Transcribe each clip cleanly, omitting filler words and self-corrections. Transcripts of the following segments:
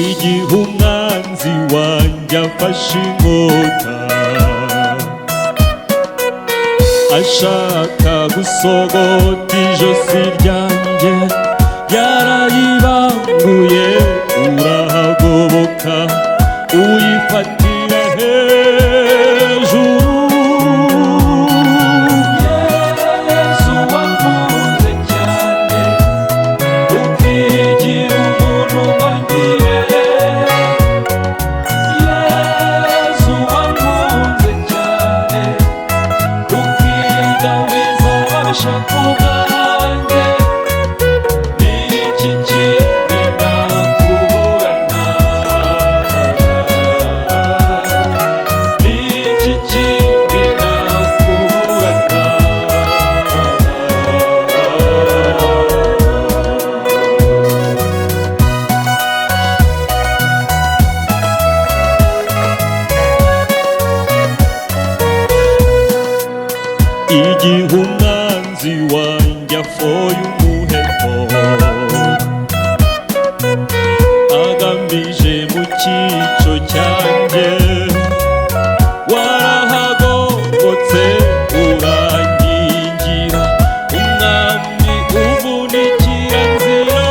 igihe umwanzi wanjye afashe inkota ashaka gusogota ijosi ryanjye, yarayibanguye urahagoboka uyifatira hejuru. Yesu wakunze cyane ukigira umuntu wangiye. Yesu wakunze cyane ukigabiza abashaka ubwanjye. Niki kindi nakuburana? Niki kindi nakuburana? Igihe umwanzi wanjye afoye umuheto agamije mu cyico cyanjye, warahagobotse urankingira, umwami uvunikira nzira.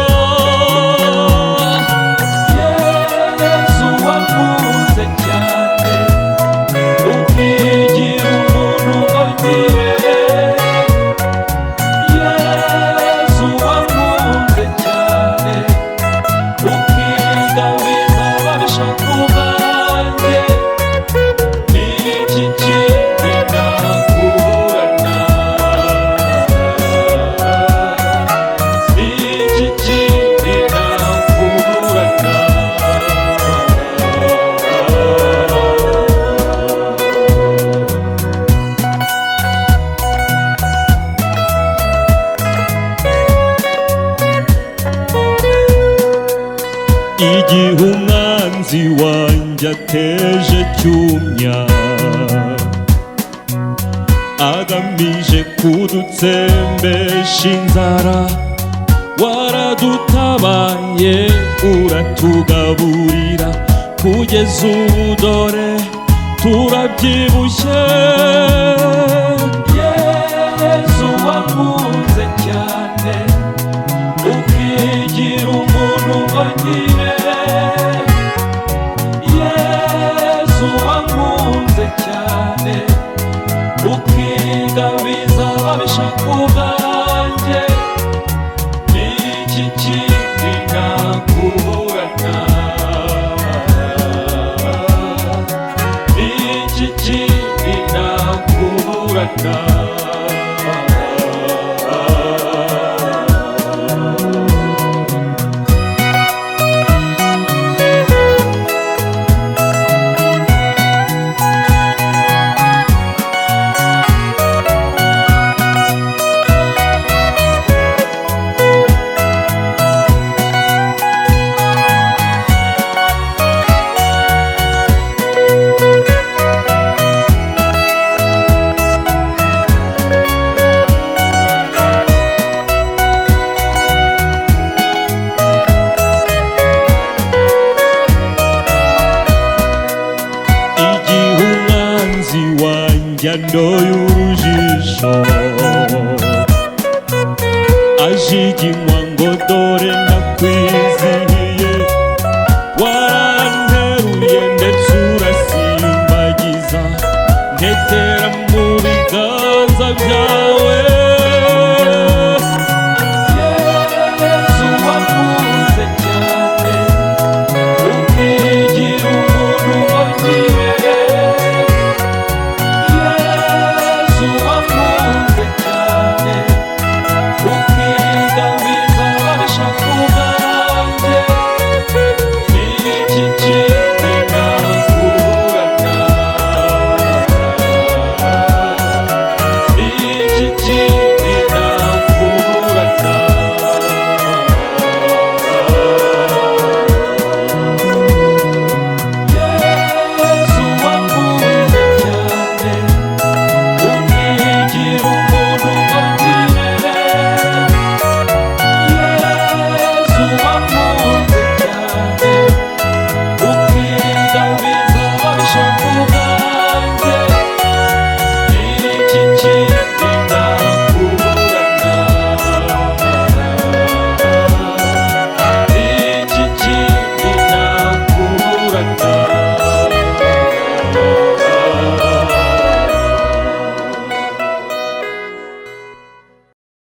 Yesu wakunze cyane ukigira umuntu wangiye. Yesu wakunze cyane ukigabiza ababishaka ubwanjye. Niki kindi nakuburana? Niki kindi nakuburana? Igihe umwanzi wanjye ateje cyumya agamije kudutsembesha inzara, waradutabaye uratugaburira, kugeza ubu dore turabyibushye. Yesu wakunze cyane ukigira umuntu wangiye. Yesu wakunze cyane ukigabiza ababishaka ubwanjye. Niki kindi nakuburana? Niki kindi nakuburana? Yandoye urujijo ajiginywa